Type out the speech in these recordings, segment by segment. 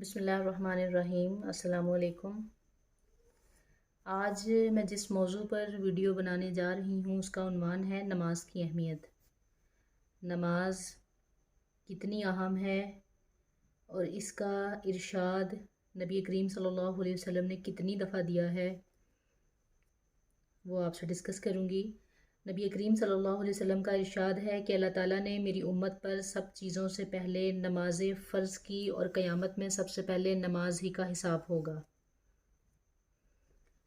بسم اللہ الرحمن الرحیم۔ السلام علیکم۔ آج میں جس موضوع پر ویڈیو بنانے جا رہی ہوں اس کا عنوان ہے نماز کی اہمیت۔ نماز کتنی اہم ہے اور اس کا ارشاد نبی کریم صلی اللہ علیہ وسلم نے کتنی دفعہ دیا ہے وہ آپ سے ڈسکس کروں گی۔ نبی کریم صلی اللہ علیہ وسلم کا ارشاد ہے کہ اللہ تعالیٰ نے میری امت پر سب چیزوں سے پہلے نماز فرض کی اور قیامت میں سب سے پہلے نماز ہی کا حساب ہوگا۔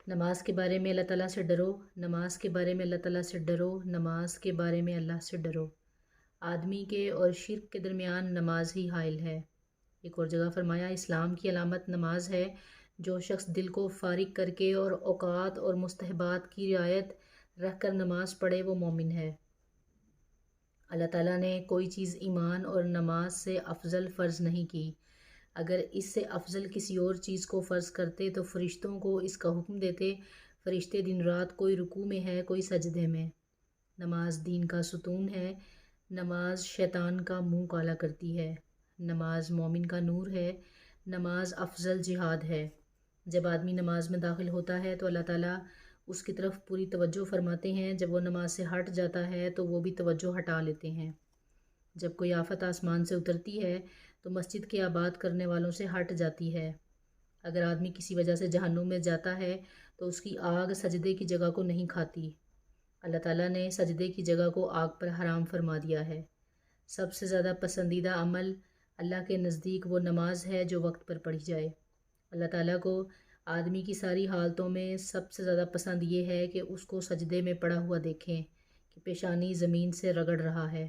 نماز کے بارے میں اللہ تعالیٰ سے ڈرو، نماز کے بارے میں اللہ تعالیٰ سے ڈرو، نماز کے بارے میں اللہ سے ڈرو۔ آدمی کے اور شرک کے درمیان نماز ہی حائل ہے۔ ایک اور جگہ فرمایا اسلام کی علامت نماز ہے، جو شخص دل کو فارغ کر کے اور اوقات اور مستحبات کی رعایت رکھ کر نماز پڑھے وہ مومن ہے۔ اللہ تعالیٰ نے کوئی چیز ایمان اور نماز سے افضل فرض نہیں کی۔ اگر اس سے افضل کسی اور چیز کو فرض کرتے تو فرشتوں کو اس کا حکم دیتے۔ فرشتے دن رات کوئی رکوع میں ہے کوئی سجدے میں۔ نماز دین کا ستون ہے۔ نماز شیطان کا منہ کالا کرتی ہے۔ نماز مومن کا نور ہے۔ نماز افضل جہاد ہے۔ جب آدمی نماز میں داخل ہوتا ہے تو اللہ تعالیٰ اس کی طرف پوری توجہ فرماتے ہیں، جب وہ نماز سے ہٹ جاتا ہے تو وہ بھی توجہ ہٹا لیتے ہیں۔ جب کوئی آفت آسمان سے اترتی ہے تو مسجد کے آباد کرنے والوں سے ہٹ جاتی ہے۔ اگر آدمی کسی وجہ سے جہنم میں جاتا ہے تو اس کی آگ سجدے کی جگہ کو نہیں کھاتی۔ اللہ تعالیٰ نے سجدے کی جگہ کو آگ پر حرام فرما دیا ہے۔ سب سے زیادہ پسندیدہ عمل اللہ کے نزدیک وہ نماز ہے جو وقت پر پڑھی جائے۔ اللہ تعالیٰ کو آدمی کی ساری حالتوں میں سب سے زیادہ پسند یہ ہے کہ اس کو سجدے میں پڑا ہوا دیکھیں کہ پیشانی زمین سے رگڑ رہا ہے۔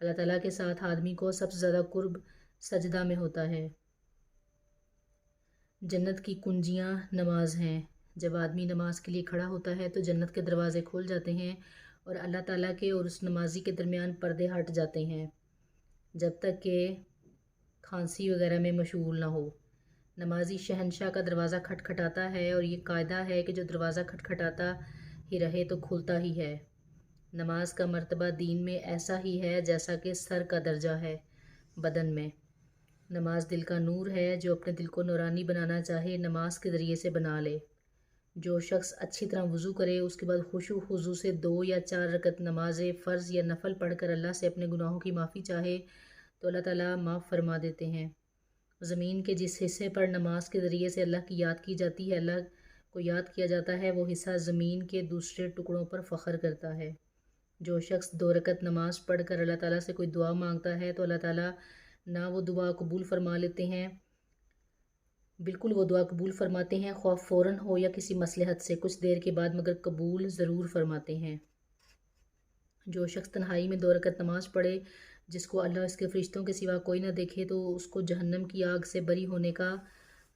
اللہ تعالیٰ کے ساتھ آدمی کو سب سے زیادہ قرب سجدہ میں ہوتا ہے۔ جنت کی کنجیاں نماز ہیں۔ جب آدمی نماز کے لیے کھڑا ہوتا ہے تو جنت کے دروازے کھول جاتے ہیں اور اللہ تعالیٰ کے اور اس نمازی کے درمیان پردے ہٹ جاتے ہیں، جب تک کہ کھانسی وغیرہ میں مشغول نہ ہو۔ نمازی شہنشاہ کا دروازہ کھٹکھٹاتا ہے اور یہ قاعدہ ہے کہ جو دروازہ کھٹکھٹاتا ہی رہے تو کھلتا ہی ہے۔ نماز کا مرتبہ دین میں ایسا ہی ہے جیسا کہ سر کا درجہ ہے بدن میں۔ نماز دل کا نور ہے، جو اپنے دل کو نورانی بنانا چاہے نماز کے ذریعے سے بنا لے۔ جو شخص اچھی طرح وضو کرے اس کے بعد خشوع خضوع سے 2 یا 4 رکعت نماز فرض یا نفل پڑھ کر اللہ سے اپنے گناہوں کی معافی چاہے تو اللہ تعالیٰ معاف فرما دیتے ہیں۔ زمین کے جس حصے پر نماز کے ذریعے سے اللہ کی یاد کی جاتی ہے، اللہ کو یاد کیا جاتا ہے، وہ حصہ زمین کے دوسرے ٹکڑوں پر فخر کرتا ہے۔ جو شخص 2 رکعت نماز پڑھ کر اللہ تعالیٰ سے کوئی دعا مانگتا ہے تو اللہ تعالیٰ نہ وہ دعا قبول فرما لیتے ہیں، بالکل وہ دعا قبول فرماتے ہیں، خواہ فوراً ہو یا کسی مصلحت سے، کچھ دیر کے بعد، مگر قبول ضرور فرماتے ہیں۔ جو شخص تنہائی میں 2 رکعت نماز پڑھے جس کو اللہ اس کے فرشتوں کے سوا کوئی نہ دیکھے تو اس کو جہنم کی آگ سے بری ہونے کا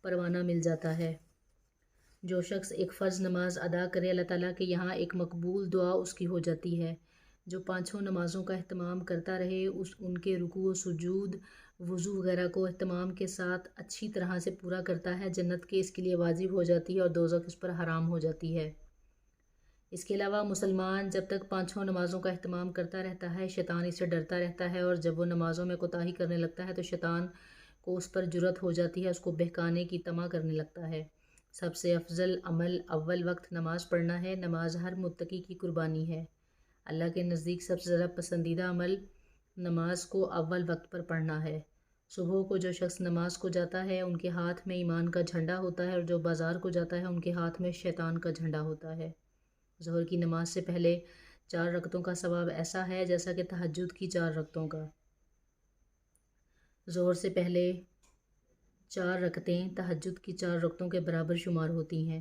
پروانہ مل جاتا ہے۔ جو شخص ایک فرض نماز ادا کرے اللہ تعالیٰ کے یہاں ایک مقبول دعا اس کی ہو جاتی ہے۔ جو 5 نمازوں کا اہتمام کرتا رہے ان کے رکوع و سجود وضو وغیرہ کو اہتمام کے ساتھ اچھی طرح سے پورا کرتا ہے، جنت کے اس کے لیے واجب ہو جاتی ہے اور دوزخ اس پر حرام ہو جاتی ہے۔ اس کے علاوہ مسلمان جب تک 5 نمازوں کا اہتمام کرتا رہتا ہے شیطان اس سے ڈرتا رہتا ہے، اور جب وہ نمازوں میں کوتاہی کرنے لگتا ہے تو شیطان کو اس پر جرأت ہو جاتی ہے، اس کو بہکانے کی طمع کرنے لگتا ہے۔ سب سے افضل عمل اول وقت نماز پڑھنا ہے۔ نماز ہر متقی کی قربانی ہے۔ اللہ کے نزدیک سب سے زیادہ پسندیدہ عمل نماز کو اول وقت پر پڑھنا ہے۔ صبح کو جو شخص نماز کو جاتا ہے ان کے ہاتھ میں ایمان کا جھنڈا ہوتا ہے، اور جو بازار کو جاتا ہے ان کے ہاتھ میں شیطان کا جھنڈا ہوتا ہے۔ ظہر کی نماز سے پہلے 4 رکعتوں کا ثواب ایسا ہے جیسا کہ تہجد کی 4 رکعتوں کا۔ ظہر سے پہلے 4 رکعتیں تہجد کی 4 رکعتوں کے برابر شمار ہوتی ہیں۔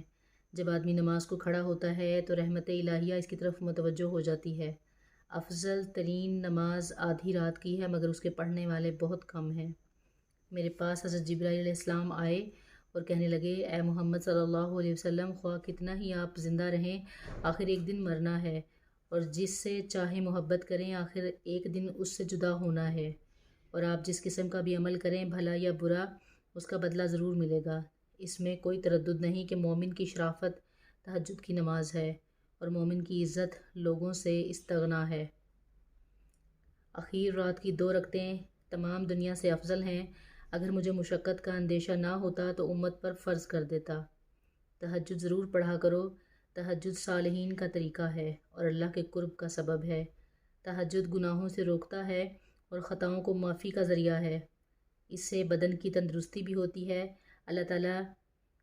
جب آدمی نماز کو کھڑا ہوتا ہے تو رحمت الہیہ اس کی طرف متوجہ ہو جاتی ہے۔ افضل ترین نماز آدھی رات کی ہے، مگر اس کے پڑھنے والے بہت کم ہیں۔ میرے پاس حضرت جبرائیل علیہ السلام آئے اور کہنے لگے، اے محمد صلی اللہ علیہ وسلم، خواہ کتنا ہی آپ زندہ رہیں آخر ایک دن مرنا ہے، اور جس سے چاہے محبت کریں آخر ایک دن اس سے جدا ہونا ہے، اور آپ جس قسم کا بھی عمل کریں بھلا یا برا اس کا بدلہ ضرور ملے گا۔ اس میں کوئی تردد نہیں کہ مومن کی شرافت تہجد کی نماز ہے اور مومن کی عزت لوگوں سے استغنا ہے۔ اخیر رات کی 2 رکعتیں تمام دنیا سے افضل ہیں۔ اگر مجھے مشقت کا اندیشہ نہ ہوتا تو امت پر فرض کر دیتا۔ تہجد ضرور پڑھا کرو۔ تہجد صالحین کا طریقہ ہے اور اللہ کے قرب کا سبب ہے۔ تہجد گناہوں سے روکتا ہے اور خطاؤں کو معافی کا ذریعہ ہے۔ اس سے بدن کی تندرستی بھی ہوتی ہے۔ اللہ تعالیٰ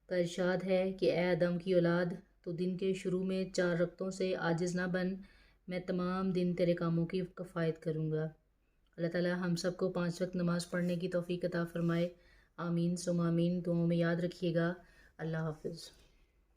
کا ارشاد ہے کہ اے آدم کی اولاد، تو دن کے شروع میں 4 رکعتوں سے عاجز نہ بن، میں تمام دن تیرے کاموں کی کفایت کروں گا۔ اللہ تعالیٰ ہم سب کو 5 وقت نماز پڑھنے کی توفیق عطا فرمائے۔ آمین ثم آمین۔ دعاؤں میں یاد رکھیے گا۔ اللہ حافظ۔